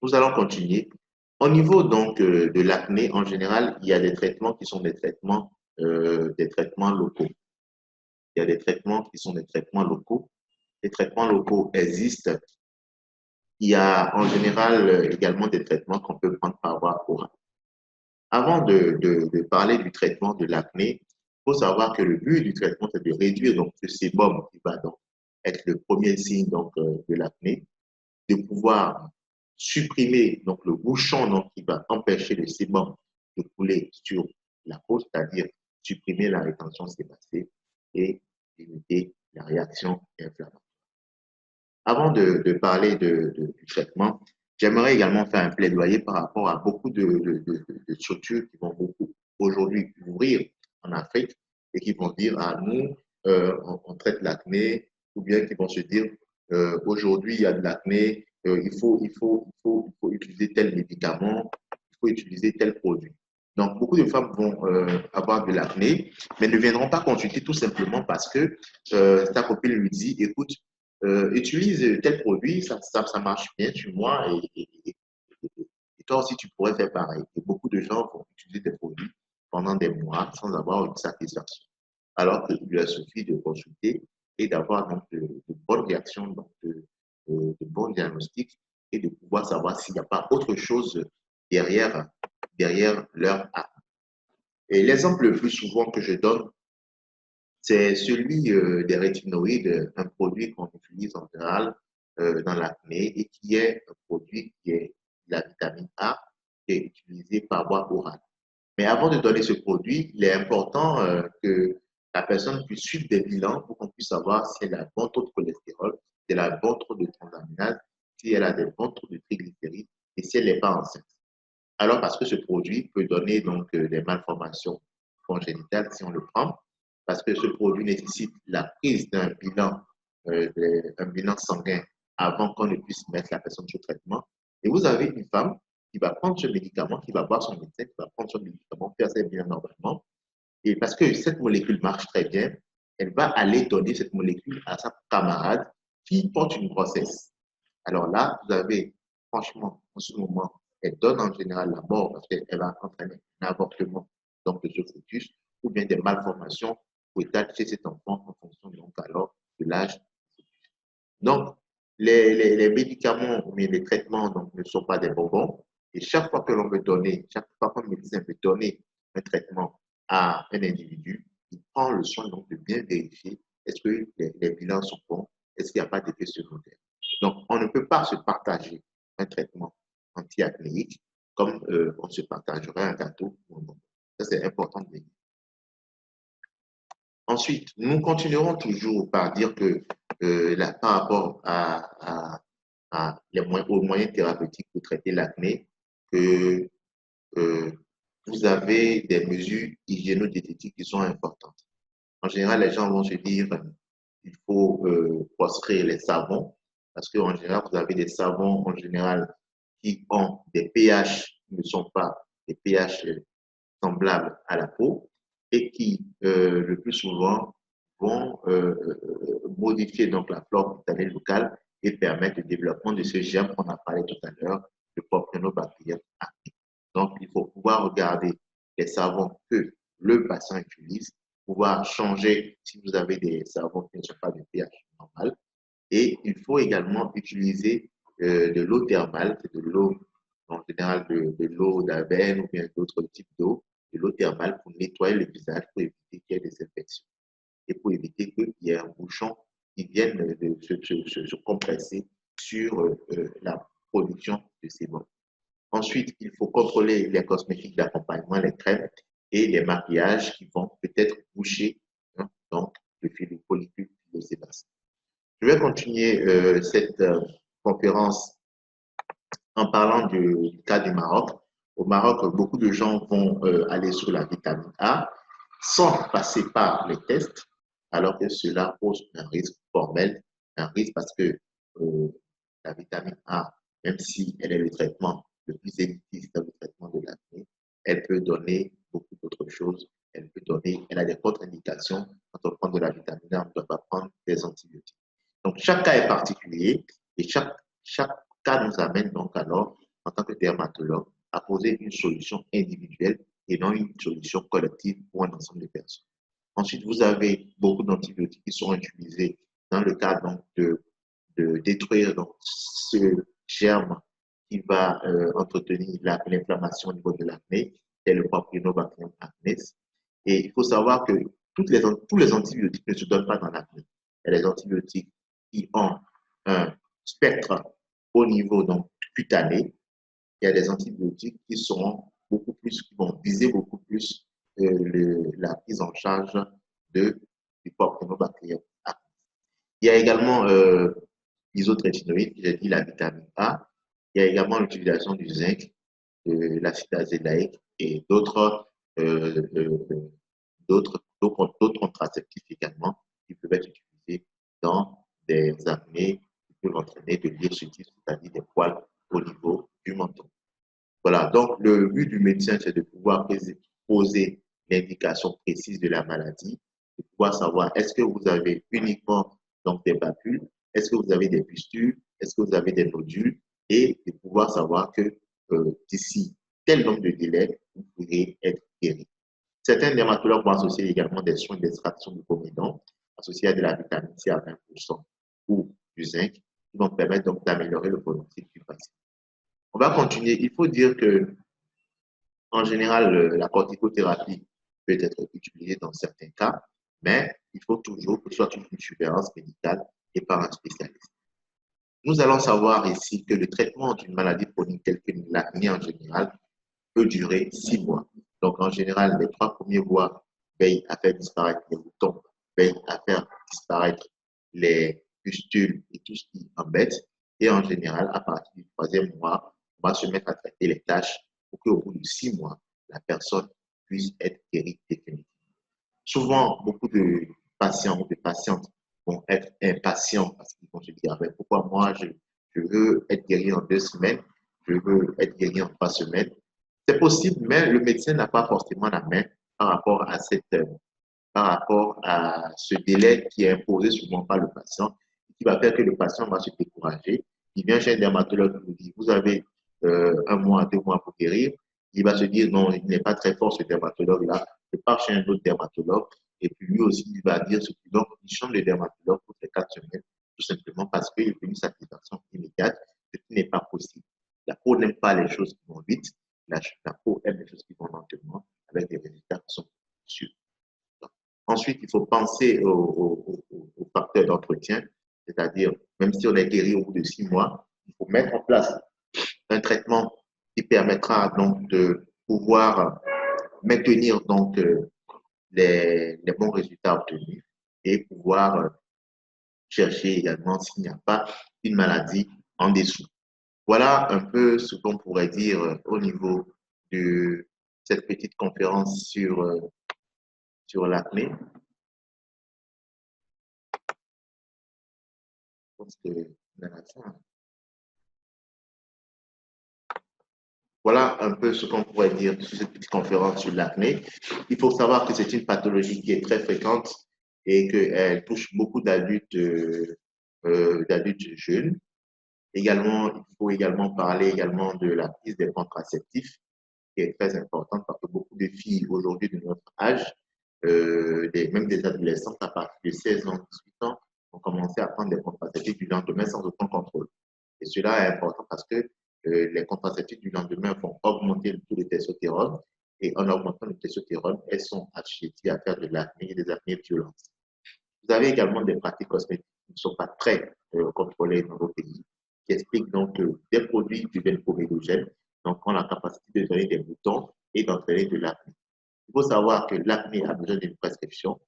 Nous allons continuer. Au niveau donc de l'acné, en général, il y a des traitements qui sont des traitements locaux. Il y a des traitements qui sont des traitements locaux. Les traitements locaux existent. Il y a en général également des traitements qu'on peut prendre par voie orale. Avant de parler du traitement de l'acné, il faut savoir que le but du traitement, c'est de réduire donc, ce sébum qui va donc être le premier signe donc, de l'acné, de pouvoir supprimer donc, le bouchon donc, qui va empêcher le sébum de couler sur la peau, c'est-à-dire supprimer la rétention sébacée et limiter la réaction inflammatoire. Avant de parler du traitement, j'aimerais également faire un plaidoyer par rapport à beaucoup de structures qui vont beaucoup aujourd'hui ouvrir en Afrique et qui vont dire à nous, on traite l'acné, ou bien qui vont se dire, aujourd'hui il y a de l'acné, il faut utiliser tel médicament, il faut utiliser tel produit. Donc, beaucoup de femmes vont avoir de l'acné, mais ne viendront pas consulter tout simplement parce que sa copine lui dit, écoute, utilise tel produit, ça marche bien sur moi et toi aussi tu pourrais faire pareil. Et beaucoup de gens vont utiliser des produits pendant des mois sans avoir une satisfaction. Alors qu'il lui a suffi de consulter et d'avoir donc de bonnes réactions, donc de bons diagnostics et de pouvoir savoir s'il n'y a pas autre chose derrière leur acte. Et l'exemple le plus souvent que je donne, c'est celui des rétinoïdes, un produit qu'on utilise en général dans l'acné et qui est un produit qui est la vitamine A qui est utilisée par voie orale. Mais avant de donner ce produit, il est important que la personne puisse suivre des bilans pour qu'on puisse savoir si elle a un bon taux de cholestérol, si elle a un bon taux de transaminase, si elle a des bons taux de triglycérides et si elle n'est pas enceinte. Alors, parce que ce produit peut donner donc des malformations congénitales si on le prend, parce que ce produit nécessite la prise un bilan sanguin avant qu'on ne puisse mettre la personne sous traitement. Et vous avez une femme qui va prendre ce médicament, qui va voir son médecin, qui va prendre son médicament, faire ses bilans normalement. Et parce que cette molécule marche très bien, elle va aller donner cette molécule à sa camarade qui porte une grossesse. Alors là, vous avez, franchement, en ce moment, elle donne en général la mort parce qu'elle va entraîner un avortement donc de ce fœtus ou bien des malformations foetales chez cet enfant en fonction donc alors de l'âge. Donc, les médicaments ou bien les traitements donc, ne sont pas des bonbons. Et chaque fois que l'on veut donner, chaque fois qu'un médecin veut donner un traitement à un individu, il prend le soin donc de bien vérifier est-ce que les bilans sont bons, est-ce qu'il n'y a pas d'effet secondaire. Donc, on ne peut pas se partager un traitement anti-acnéique comme on se partagerait un gâteau ou un bonbon. Ça, c'est important de dire. Ensuite, nous continuerons toujours par dire que par rapport aux moyens thérapeutiques pour traiter l'acné, que euh, vous avez des mesures hygiéno-diététiques qui sont importantes. En général, les gens vont se dire qu'il faut proscrire les savons, parce qu'en général, vous avez des savons en général qui ont des pH qui ne sont pas des pH semblables à la peau et qui, le plus souvent, vont modifier donc la flore cutanée locale et permettre le développement de ce germe qu'on a parlé tout à l'heure, le propionobactérien acné. Donc, il faut pouvoir regarder les savons que le patient utilise, pouvoir changer si vous avez des savons qui ne sont pas de pH normal. Et il faut également utiliser de l'eau thermale, c'est de l'eau en général de l'eau d'albène ou bien d'autres types d'eau, de l'eau thermale pour nettoyer le visage, pour éviter qu'il y ait des infections et pour éviter qu'il y ait un bouchon qui vienne se compresser sur la production de sébum. Ensuite, il faut contrôler les cosmétiques d'accompagnement, les crèmes et les maquillages qui vont peut-être boucher donc le follicule pilosébacé. Je vais continuer cette conférence en parlant du cas du Maroc. Au Maroc, beaucoup de gens vont aller sur la vitamine A sans passer par les tests, alors que cela pose un risque formel, un risque parce que la vitamine A, même si elle est le traitement le plus élitiste dans le traitement de l'acné, elle peut donner beaucoup d'autres choses. Elle a des contre-indications. Quand on prend de la vitamine A, on ne doit pas prendre des antibiotiques. Donc, chaque cas est particulier et chaque cas nous amène donc alors en tant que dermatologue, à poser une solution individuelle et non une solution collective pour un ensemble de personnes. Ensuite, vous avez beaucoup d'antibiotiques qui sont utilisés dans le cadre donc, de détruire donc, ce germe qui va entretenir l'inflammation au niveau de l'acné, c'est le Propionobacterium acnes. Et il faut savoir que tous les antibiotiques ne se donnent pas dans l'acné. Il y a des antibiotiques qui ont un spectre au niveau donc, cutané. Il y a des antibiotiques qui sont beaucoup plus, qui vont viser beaucoup plus la prise en charge du Propionobacterium acnes. Il y a également l'isotrétinoïde, j'ai dit la vitamine A. Il y a également l'utilisation du zinc, de l'acide azélaïque et d'autres contraceptifs également qui peuvent être utilisés dans des acnés qui peuvent entraîner de l'hirsutisme, c'est-à-dire des poils au niveau du menton. Voilà, donc le but du médecin, c'est de pouvoir poser l'indication précise de la maladie, de pouvoir savoir est-ce que vous avez uniquement donc, des papules, est-ce que vous avez des pustules, est-ce que vous avez des nodules, et de pouvoir savoir que d'ici tel nombre de délais, vous pourrez être guéri. Certains dermatologues vont associer également des soins d'extraction de comédons associés à de la vitamine C à 20% ou du zinc qui vont permettre donc d'améliorer le pronostic du patient. On va continuer. Il faut dire que, en général, la corticothérapie peut être utilisée dans certains cas, mais il faut toujours que ce soit une surveillance médicale et par un spécialiste. Nous allons savoir ici que le traitement d'une maladie chronique telle que l'acné en général peut durer 6 mois. Donc, en général, les 3 premiers mois veillent à faire disparaître les boutons, veillent à faire disparaître les pustules et tout ce qui embête. Et en général, à partir du 3e mois, on va se mettre à traiter les tâches pour qu'au bout de 6 mois, la personne puisse être guérie définitivement. Souvent, beaucoup de patients ou de patientes vont être impatients parce qu'ils vont se dire, ah ben, pourquoi moi, je veux être guéri en 2 semaines, je veux être guéri en 3 semaines. C'est possible, mais le médecin n'a pas forcément la main par rapport à par rapport à ce délai qui est imposé souvent par le patient, qui va faire que le patient va se décourager. Il vient chez un dermatologue qui vous dit, vous avez 1 mois, 2 mois pour guérir. Il va se dire, non, il n'est pas très fort ce dermatologue-là. Je pars chez un autre dermatologue. Et puis lui aussi, il va dire ce qu'il donc, il change de dermatologue pour les 4 semaines, tout simplement parce qu'il veut une satisfaction immédiate, ce qui n'est pas possible. La peau n'aime pas les choses qui vont vite. La peau aime les choses qui vont lentement, avec des résultats qui sont sûrs. Ensuite, il faut penser aux facteurs d'entretien, c'est-à-dire, même si on est guéri au bout de 6 mois, il faut mettre en place un traitement qui permettra donc de pouvoir maintenir donc les bons résultats obtenus et pouvoir chercher également s'il n'y a pas une maladie en dessous. Voilà un peu ce qu'on pourrait dire au niveau de cette petite conférence sur l'acné. Je pense que à la fin. Voilà un peu ce qu'on pourrait dire sur cette petite conférence sur l'acné. Il faut savoir que c'est une pathologie qui est très fréquente et qu'elle touche beaucoup d'adultes jeunes. Également, il faut également parler également de la prise des contraceptifs, qui est très importante parce que beaucoup de filles aujourd'hui de notre âge, même des adolescents à partir de 16 ans, 18 ans, ont commencé à prendre des contraceptifs du lendemain sans aucun contrôle. Et cela est important parce que les contraceptifs du lendemain vont augmenter le taux de testostérone et en augmentant le testostérone, elles sont assujetties à faire de l'acné et des acnés violentes. Vous avez également des pratiques cosmétiques qui ne sont pas très contrôlées dans nos pays, qui expliquent donc que des produits du bencomédogène donc, ont la capacité de donner des boutons et d'entraîner de l'acné. Il faut savoir que l'acné a besoin d'une prescription.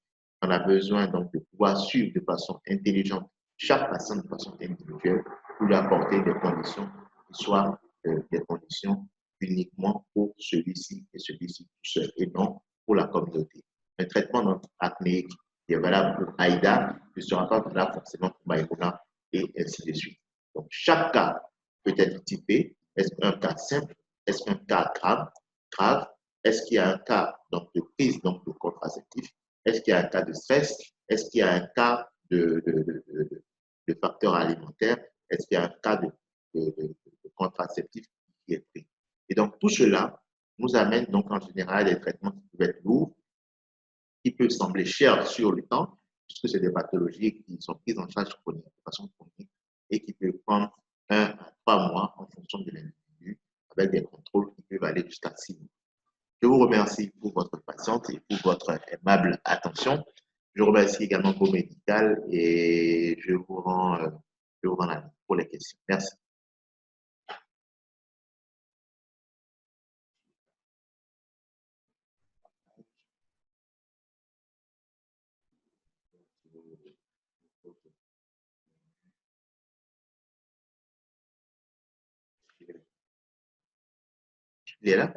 On a besoin donc de pouvoir suivre de façon intelligente chaque patient de façon individuelle pour lui apporter des conditions qui soient des conditions uniquement pour celui-ci et celui-ci tout seul et non pour la communauté. Un traitement acnéique qui est valable pour Aïda ne sera pas valable forcément pour Maïmouna et ainsi de suite. Donc, chaque cas peut être typé. Est-ce un cas simple? Est-ce un cas grave? Est-ce qu'il y a un cas donc, de prise donc, de contraceptif? Est-ce qu'il y a un cas de stress? Est-ce qu'il y a un cas de facteurs alimentaires? Est-ce qu'il y a un cas de contraceptif qui qui est pris. Et donc, tout cela nous amène donc en général à des traitements qui peuvent être lourds, qui peuvent sembler chers sur le temps, puisque c'est des pathologies qui sont prises en charge chronique, de façon chronique, et qui peuvent prendre 1 à 3 mois en fonction de l'individu, avec des contrôles qui peuvent aller jusqu'à 6 mois. Je vous remercie pour votre patience et pour votre aimable attention. Je remercie également vos médicales et je vous rends la main pour les questions. Merci. Il est là?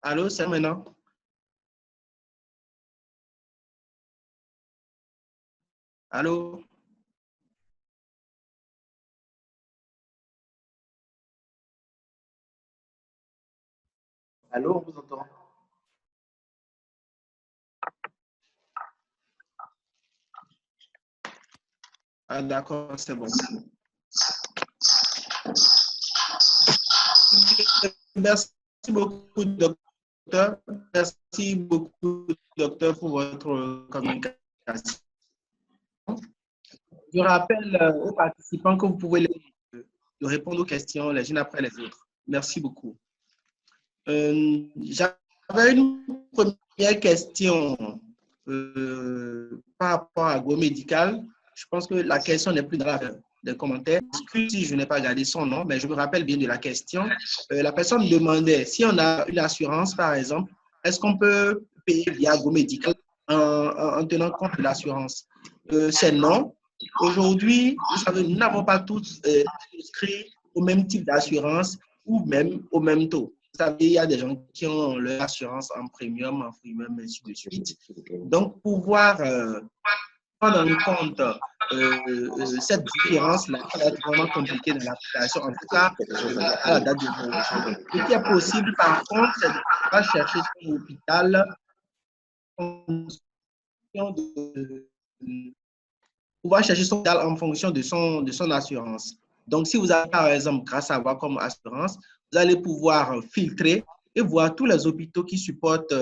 Allô, c'est maintenant. Allô. Allô, on vous entend? Ah, d'accord, c'est bon. Merci beaucoup, docteur. Merci beaucoup, docteur, pour votre communication. Je rappelle aux participants que vous pouvez de répondre aux questions les unes après les autres. Merci beaucoup. J'avais une première question par rapport à Go Médical. Je pense que la question n'est plus dans les commentaires. Excusez si je n'ai pas gardé son nom, mais je me rappelle bien de la question. La personne demandait si on a une assurance, par exemple, est-ce qu'on peut payer via Go Médical en tenant compte de l'assurance? C'est non. Aujourd'hui, vous savez, nous n'avons pas tous souscrit au même type d'assurance ou même au même taux. Vous savez, il y a des gens qui ont leur assurance en premium, ainsi de suite. Donc, pouvoir prendre en compte cette différence-là, ça va être vraiment compliqué dans l'application, en tout cas à la date d'aujourd'hui. Ce qui est possible, par contre, c'est de pouvoir chercher son hôpital en fonction de son assurance. Donc, si vous avez, par exemple, grâce à vous comme assurance, vous allez pouvoir filtrer et voir tous les hôpitaux qui supportent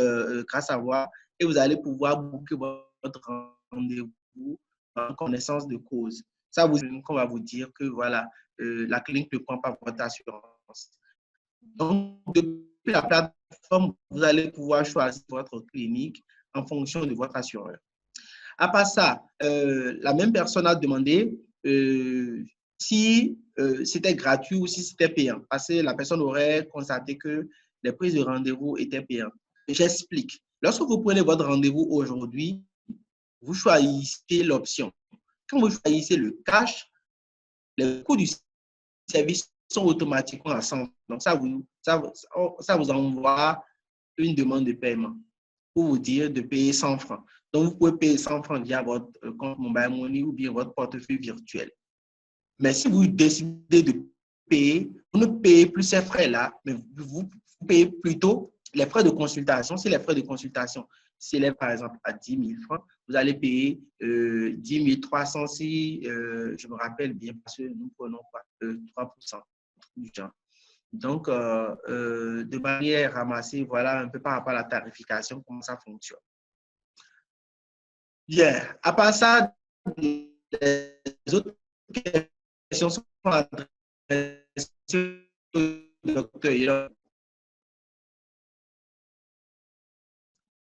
grâce à vous et vous allez pouvoir booker votre rendez-vous en connaissance de cause. Ça vous qu'on va vous dire que voilà, la clinique ne prend pas votre assurance. Donc, depuis la plateforme, vous allez pouvoir choisir votre clinique en fonction de votre assureur. À part ça, la même personne a demandé si c'était gratuit ou si c'était payant, parce que la personne aurait constaté que les prises de rendez-vous étaient payantes. J'explique. Lorsque vous prenez votre rendez-vous aujourd'hui, vous choisissez l'option. Quand vous choisissez le cash, les coûts du service sont automatiquement à 100. Donc, ça vous envoie une demande de paiement pour vous dire de payer 100 francs. Donc, vous pouvez payer 100 francs via votre compte Mobile Money ou bien votre portefeuille virtuel. Mais si vous décidez de payer, vous ne payez plus ces frais-là, mais vous payez plutôt les frais de consultation. Si les frais de consultation s'élèvent par exemple à 10 000 francs, vous allez payer 10 300 si je me rappelle bien, parce que nous prenons 3% du genre. Donc, de manière ramassée, voilà un peu par rapport à la tarification, comment ça fonctionne. Bien, à part ça, les autres questions sont adressées au docteur.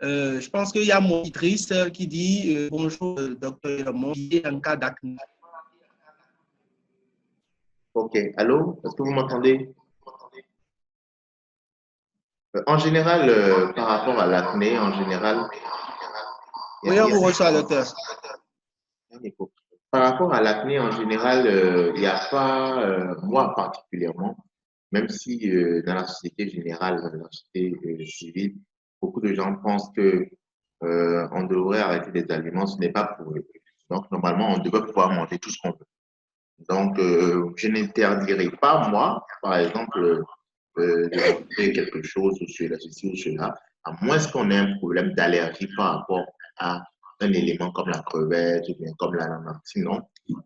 Je pense qu'il y a mon Idriss qui dit bonjour, docteur Mon, en cas d'acné. Ok, allô, est-ce que vous m'entendez? En général, par rapport à l'acné, en général, Oui, on vous reçoit, docteur. par rapport à l'acné, en général, il n'y a pas, moi particulièrement, même si dans la société générale, dans la société civile, beaucoup de gens pensent que on devrait arrêter des aliments, ce n'est pas pour eux. Donc, normalement, on devrait pouvoir manger tout ce qu'on veut. Donc, je n'interdirai pas, moi, par exemple, de manger quelque chose ou ceci ou cela, à moins qu'on ait un problème d'allergie par rapport à un élément comme la crevette ou bien comme la lampe. Sinon,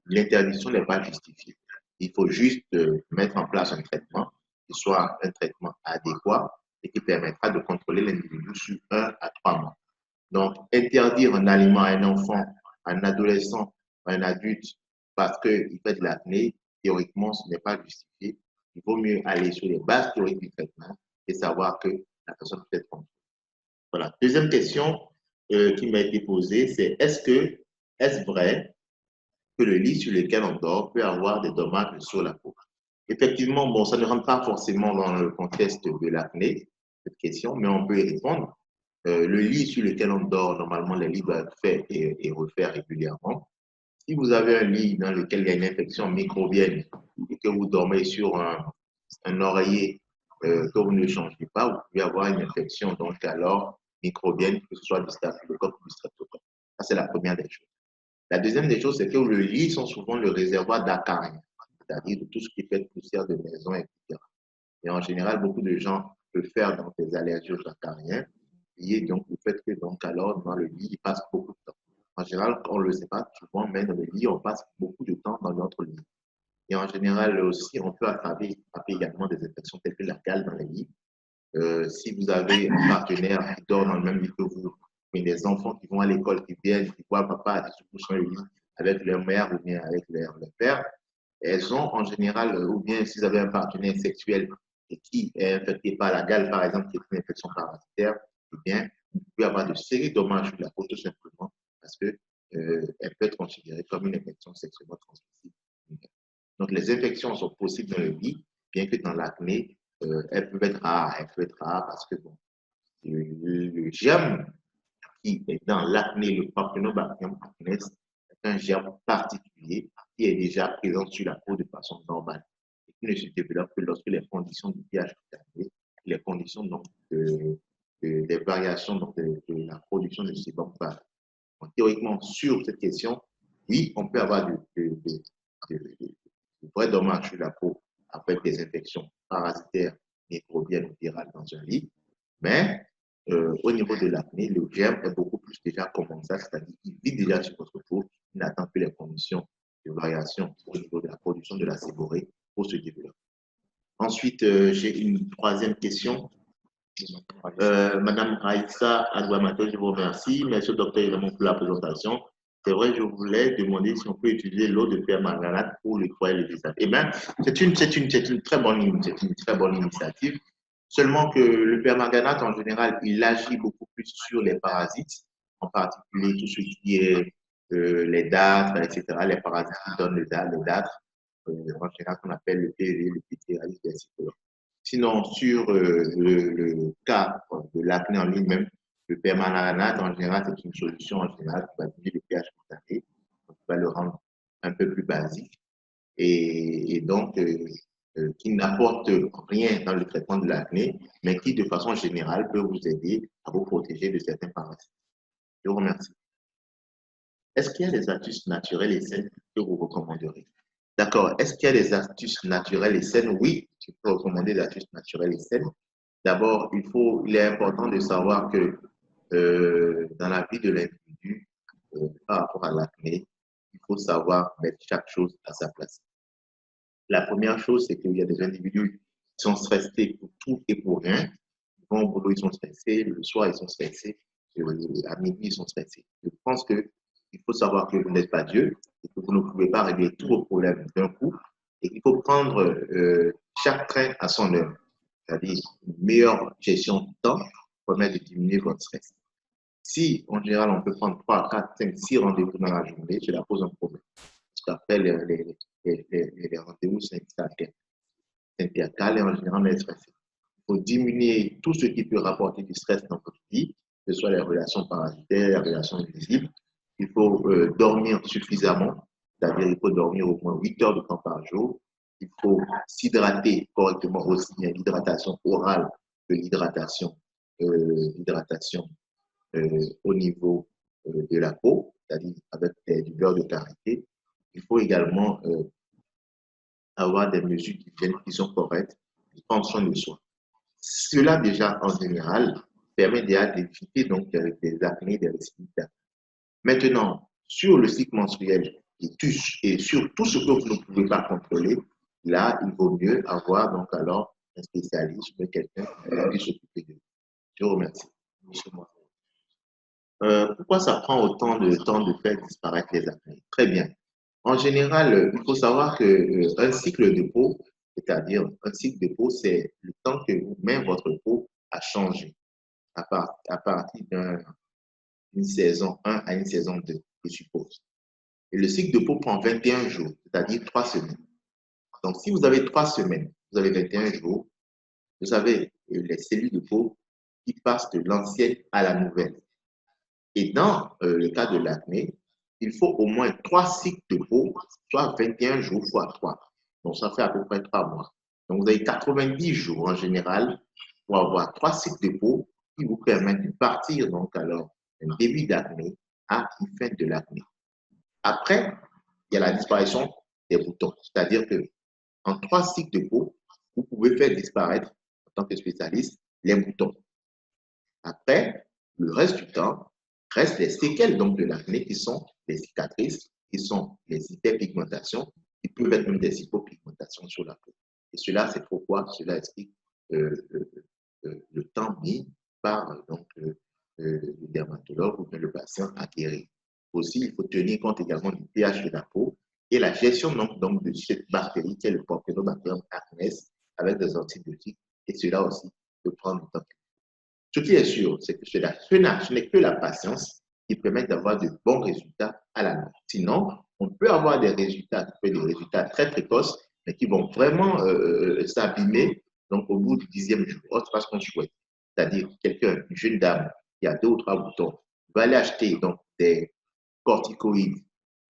l'interdiction n'est pas justifiée. Il faut juste mettre en place un traitement qui soit un traitement adéquat et qui permettra de contrôler l'individu sur 1 à 3 mois. Donc, interdire un aliment à un enfant, à un adolescent, à un adulte, parce qu'il fait de l'acné, théoriquement, ce n'est pas justifié. Il vaut mieux aller sur les bases théoriques du traitement et savoir que la personne peut être contrôlée. Voilà. Deuxième question qui m'a été posée, c'est est-ce vrai que le lit sur lequel on dort peut avoir des dommages sur la peau? Effectivement, bon, ça ne rentre pas forcément dans le contexte de l'acné, cette question, mais on peut y répondre. Le lit sur lequel on dort, normalement, les lits doivent être faits et refaits régulièrement. Si vous avez un lit dans lequel il y a une infection microbienne et que vous dormez sur un oreiller que vous ne changez pas, vous pouvez avoir une infection, donc alors microbienne, que ce soit du staphylocoque ou du streptocoque. Ça, c'est la première des choses. La deuxième des choses, c'est que le lit sont souvent le réservoir d'acariens, c'est-à-dire de tout ce qui fait poussière de maison, etc. Et en général, beaucoup de gens peuvent faire donc des allergies aux acariens, liées donc au fait que donc alors dans le lit, ils passent beaucoup de temps. En général, on ne le sait pas souvent, mais dans le lit, on passe beaucoup de temps dans notre lit. Et en général aussi, on peut attraper également des infections telles que la gale dans les lits. Si vous avez un partenaire qui dort dans le même lit que vous, mais des enfants qui vont à l'école, qui viennent, qui voient papa qui se couche dans le lit avec leur mère ou bien avec leur père, elles ont en général, ou bien si vous avez un partenaire sexuel et qui est infecté par la gale, par exemple, qui est une infection parasitaire, eh bien, vous pouvez avoir de sérieux dommages sur la peau tout simplement parce que elle peut être considérée comme une infection sexuellement transmissible. Donc, les infections sont possibles dans le lit, bien que dans l'acné, elles peuvent être rares. Elles peuvent être rares parce que bon, le germe qui est dans l'acné, le Papillobacterium acnes, est un germe particulier qui est déjà présent sur la peau de façon normale et qui ne se développe que lorsque les conditions du pH sont altérées, les conditions donc, des variations donc, de la production de sébum varient. Donc, théoriquement, sur cette question, oui, on peut avoir de vrais dommages sur la peau avec des infections parasitaires, microbiennes ou virales dans un lit, mais au niveau de l'acné, le germe est beaucoup plus déjà commensal, c'est-à-dire qu'il vit déjà sur votre peau, il n'attend que les conditions de variation au niveau de la production de la séborrhée pour se développer. Ensuite, j'ai une troisième question. Madame Aïssa Aguamato, je vous remercie. Merci au docteur Elamon pour la présentation. C'est vrai, je voulais demander si on peut utiliser l'eau de permanganate pour nettoyer le visage. Eh bien, c'est une très bonne initiative. Seulement que le permanganate, en général, il agit beaucoup plus sur les parasites, en particulier tout ce qui est les dartres, etc. Les parasites qui donnent les dartres, en général, qu'on appelle le PV, le pityriasis versicolore. Sinon, sur le cas de l'acné en lui-même, le permanganate, en général, c'est une solution en général qui va diminuer le pH cutané, qui va le rendre un peu plus basique et donc qui n'apporte rien dans le traitement de l'acné, mais qui, de façon générale, peut vous aider à vous protéger de certains parasites. Je vous remercie. Est-ce qu'il y a des astuces naturelles et saines que vous recommanderez? D'accord. Est-ce qu'il y a des astuces naturelles et saines? Oui, je peux recommander des astuces naturelles et saines. D'abord, il est important de savoir que dans la vie de l'individu, par rapport à l'acné, il faut savoir mettre chaque chose à sa place. La première chose, c'est qu'il y a des individus qui sont stressés pour tout et pour rien. Ils vont au boulot, ils sont stressés, le soir, ils sont stressés, à midi, ils sont stressés. Je pense qu'il faut savoir que vous n'êtes pas Dieu et que vous ne pouvez pas régler tous vos problèmes d'un coup et qu'il faut prendre chaque train à son heure, c'est-à-dire une meilleure gestion du temps permet de diminuer votre stress. Si, en général, on peut prendre 3, 4, 5, 6 rendez-vous dans la journée, cela pose un problème. Ce qu'on appelle les rendez-vous syndical et en général, on est stressé. Il faut diminuer tout ce qui peut rapporter du stress dans votre vie, que ce soit les relations parasitaires, les relations invisibles. Il faut dormir suffisamment, c'est-à-dire il faut dormir au moins 8 heures de temps par jour. Il faut s'hydrater correctement aussi bien l'hydratation orale que l'hydratation au niveau de la peau, c'est-à-dire avec du beurre de karité. Il faut également avoir des mesures d'hygiène qui sont correctes, qui prennent soin de soi. Cela déjà en général permet déjà d'éviter donc des acnés, des récidives d'acné. Maintenant, sur le cycle menstruel et sur tout ce que vous ne pouvez pas contrôler, là, il vaut mieux avoir donc alors un spécialiste ou quelqu'un qui puisse s'occuper de vous. Je vous remercie. Pourquoi ça prend autant de temps de faire disparaître les acnés? Très bien. En général, il faut savoir qu'un cycle de peau, c'est-à-dire un cycle de peau, c'est le temps que vous-même votre peau a changé à partir d'une saison 1 à une saison 2, je suppose. Et le cycle de peau prend 21 jours, c'est-à-dire 3 semaines. Donc, si vous avez 3 semaines, vous avez 21 jours, vous avez les cellules de peau qui passent de l'ancienne à la nouvelle. Et dans le cas de l'acné, il faut au moins 3 cycles de peau, soit 21 jours fois 3. Donc, ça fait à peu près 3 mois. Donc, vous avez 90 jours en général pour avoir 3 cycles de peau qui vous permettent de partir, donc, alors, un début d'acné à une fin de l'acné. Après, il y a la disparition des boutons. C'est-à-dire que en 3 cycles de peau, vous pouvez faire disparaître, en tant que spécialiste, les boutons. Après, le reste du temps, restent les séquelles donc, de l'acné qui sont les cicatrices, qui sont les hyperpigmentations, qui peuvent être même des hypopigmentations sur la peau. Et cela, c'est pourquoi cela explique le temps mis par le dermatologue ou bien le patient à guérir. Aussi, il faut tenir compte également du pH de la peau et la gestion donc de cette bactérie qui est le Propionobacterium acnes avec des antibiotiques. Et cela aussi peut prendre du temps. Ce qui est sûr, c'est que ce n'est que la patience qui permet d'avoir de bons résultats à la longue. Sinon, on peut avoir des résultats très précoces, mais qui vont vraiment s'abîmer donc au bout du 10e jour. C'est pas ce qu'on souhaite. C'est-à-dire quelqu'un, une jeune dame qui a 2 ou 3 boutons, va aller acheter donc des corticoïdes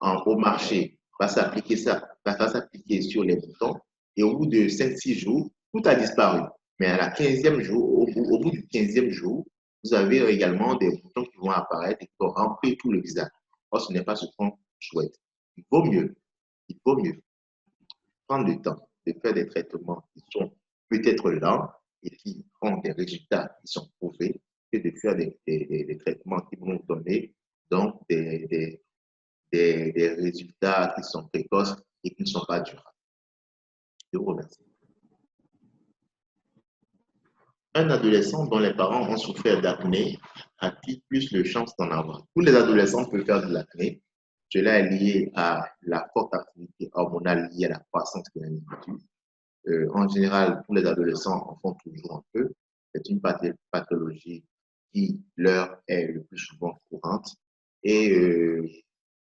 au marché, va s'appliquer sur les boutons, et au bout de 5-6 jours, tout a disparu. Mais à la 15e jour, au bout du 15e jour, vous avez également des boutons qui vont apparaître et qui vont remplir tout le visage. Or, ce n'est pas ce qu'on souhaite. Il vaut mieux prendre le temps de faire des traitements qui sont peut-être lents et qui ont des résultats qui sont prouvés que de faire des traitements qui vont donner donc des résultats qui sont précoces et qui ne sont pas durables. Je vous remercie. Un adolescent dont les parents ont souffert d'acné a-t-il plus de chances d'en avoir? Tous les adolescents peuvent faire de l'acné. Cela est lié à la forte activité hormonale liée à la croissance de l'individu. En général, tous les adolescents en font toujours un peu. C'est une pathologie qui leur est le plus souvent courante. Et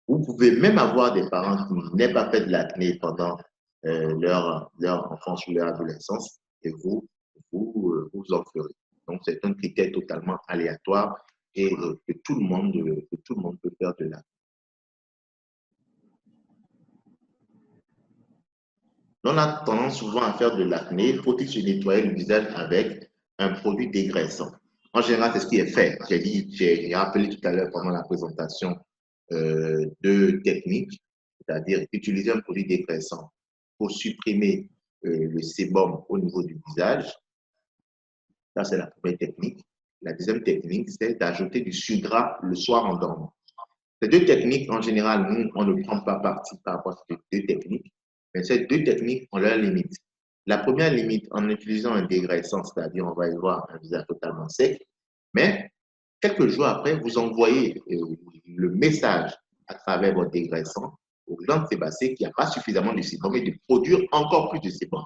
vous pouvez même avoir des parents qui n'aient pas fait de l'acné pendant leur enfance ou leur adolescence et vous en ferez. Donc, c'est un critère totalement aléatoire et que tout le monde peut faire de l'acné. On a tendance souvent à faire de l'acné. Faut-il se nettoyer le visage avec un produit dégraissant? En général, c'est ce qui est fait. J'ai rappelé tout à l'heure pendant la présentation 2 techniques, c'est-à-dire utiliser un produit dégraissant pour supprimer le sébum au niveau du visage. Ça, c'est la première technique. La deuxième technique, c'est d'ajouter du sucre gras le soir en dormant. Ces 2 techniques, en général, nous, on ne prend pas parti par rapport à ces 2 techniques, mais ces 2 techniques ont leurs limites. La première limite, en utilisant un dégraissant, c'est-à-dire on va y voir un visage totalement sec, mais quelques jours après, vous envoyez le message à travers votre dégraissant aux glandes sébacées qu'il n'y a pas suffisamment de sébum et de produire encore plus de sébum.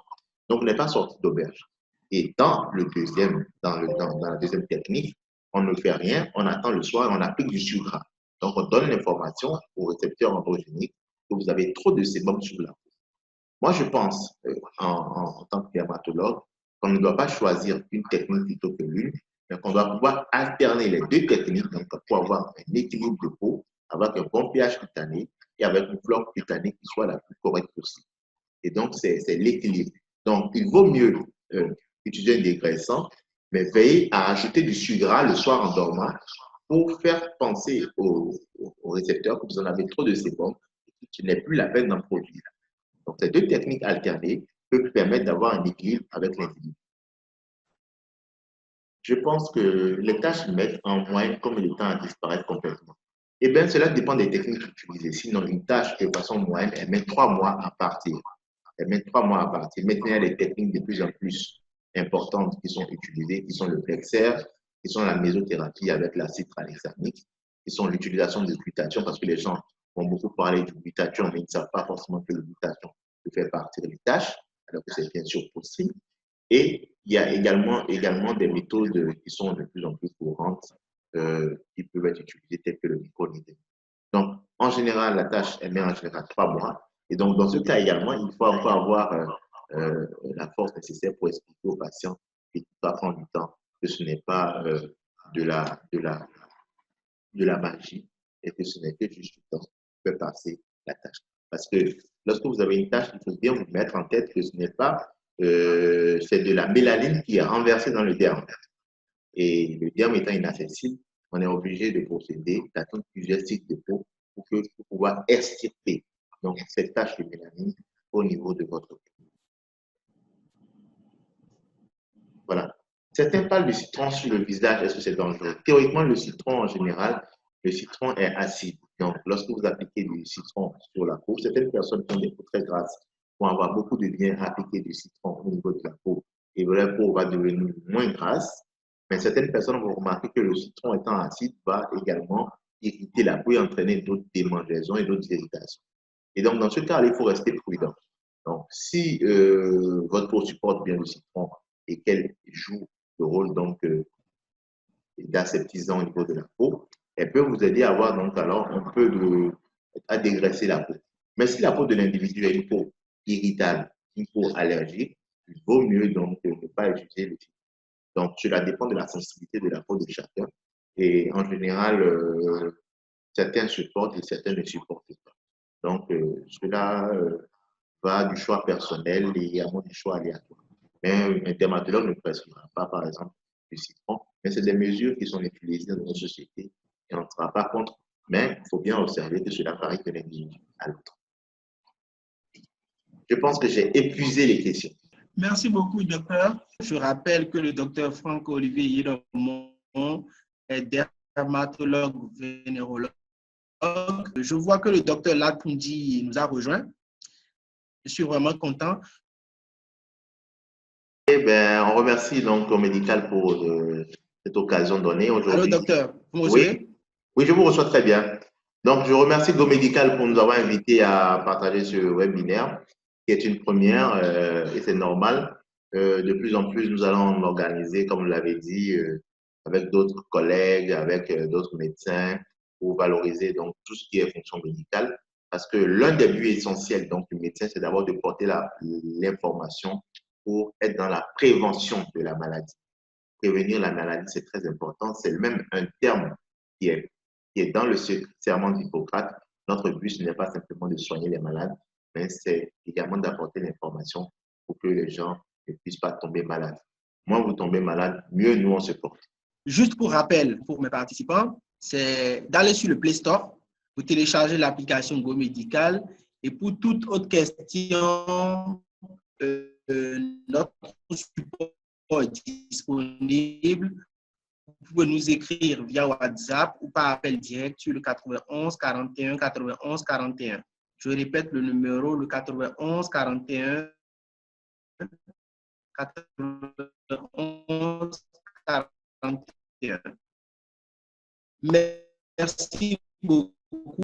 Donc, vous n'êtes pas sorti d'auberge. Et dans la deuxième technique, on ne fait rien, on attend le soir et on applique du sucre. Donc, on donne l'information au récepteur androgénique que vous avez trop de sébum sur la peau. Moi, je pense, en tant que dermatologue, qu'on ne doit pas choisir une technique plutôt que l'une, mais qu'on doit pouvoir alterner les deux techniques donc, pour avoir un équilibre de peau, avec un bon pH cutané et avec une flore cutanée qui soit la plus correcte possible. Et donc, c'est l'équilibre. Donc, il vaut mieux utiliser un dégraissant, mais veillez à ajouter du sucre gras le soir en dormant pour faire penser au récepteur que vous en avez trop de sébum et qu'il n'est plus la peine d'en produire. Donc, ces deux techniques alternées peuvent permettre d'avoir un équilibre avec l'individu. Je pense que les taches mettent en moyenne combien de temps à disparaître complètement? Eh bien, cela dépend des techniques utilisées. Sinon, une tâche, de façon moyenne, elle met 3 mois à partir. Elle met 3 mois à partir. Maintenant, il y a des techniques de plus en plus importantes qui sont utilisées, qui sont le Flexer, qui sont la mésothérapie avec l'acide tranexamique, qui sont l'utilisation de glutathion, parce que les gens vont beaucoup parler du glutathion, mais ils ne savent pas forcément que le glutathion peut faire partir les tâches, alors que c'est bien sûr possible. Et il y a également des méthodes qui sont de plus en plus courantes qui peuvent être utilisées, telles que le microneedling. Donc, en général, la tâche, elle met en général 3 mois. Et donc, dans ce cas également, il faut encore avoir la force nécessaire pour expliquer aux patients et tout va prendre du temps, que ce n'est pas de la magie et que ce n'est que juste du temps qui peut passer la tâche. Parce que lorsque vous avez une tâche, il faut bien vous mettre en tête que ce n'est pas, c'est de la mélanine qui est renversée dans le derme. Et le derme étant inaccessible, on est obligé de procéder, d'attendre plusieurs cycles de peau pour pouvoir extirper donc cette tache de mélanine au niveau de votre peau. Voilà. Certains parlent du citron sur le visage, est-ce que c'est dangereux? Théoriquement, le citron en général, le citron est acide. Donc, lorsque vous appliquez du citron sur la peau, certaines personnes qui ont des peaux très grasses vont avoir beaucoup de bien à appliquer du citron au niveau de la peau et la peau va devenir moins grasse. Mais certaines personnes vont remarquer que le citron étant acide va également irriter la peau et entraîner d'autres démangeaisons et d'autres irritations. Et donc, dans ce cas, il faut rester prudent. Donc, si votre peau supporte bien le citron et qu'elle joue le rôle donc d'aseptisant au niveau de la peau, elle peut vous aider à avoir donc alors un peu à dégraisser la peau. Mais si la peau de l'individu est une peau irritable, une peau allergique, il vaut mieux donc ne pas utiliser le citron. Donc, cela dépend de la sensibilité de la peau de chacun. Et en général, certains supportent et certains ne supportent pas. Donc, cela va du choix personnel et également du choix aléatoire. Mais un dermatologue ne prescrira pas, par exemple, du citron, mais c'est des mesures qui sont utilisées dans notre société et on ne sera pas contre. Mais il faut bien observer que cela varie de l'individu à l'autre. Je pense que j'ai épuisé les questions. Merci beaucoup, docteur. Je rappelle que le docteur Franck-Olivier Yilomon est dermatologue vénérologue. Je vois que le docteur Latoundi nous a rejoint. Je suis vraiment content. Eh bien, on remercie donc au médical pour cette occasion donnée aujourd'hui. Allô, docteur, vous me recevez? Oui, je vous reçois très bien. Donc, je remercie Go Médical pour nous avoir invités à partager ce webinaire, qui est une première et c'est normal. De plus en plus, nous allons l'organiser, comme vous l'avez dit, avec d'autres collègues, avec d'autres médecins, pour valoriser donc tout ce qui est fonction médicale. Parce que l'un des buts essentiels donc, du médecin, c'est d'abord de porter l'information pour être dans la prévention de la maladie. Prévenir la maladie, c'est très important. C'est même un terme qui est dans le serment d'Hippocrate. Notre but, ce n'est pas simplement de soigner les malades, mais c'est également d'apporter l'information pour que les gens ne puissent pas tomber malades. Moins vous tombez malade, mieux nous on se porte. Juste pour rappel, pour mes participants, c'est d'aller sur le Play Store, vous téléchargez l'application Go Médical et pour toute autre question, notre support est disponible. Vous pouvez nous écrire via WhatsApp ou par appel direct sur le 91 41 91 41. Je répète le numéro, le 91 41 91 41. Merci beaucoup.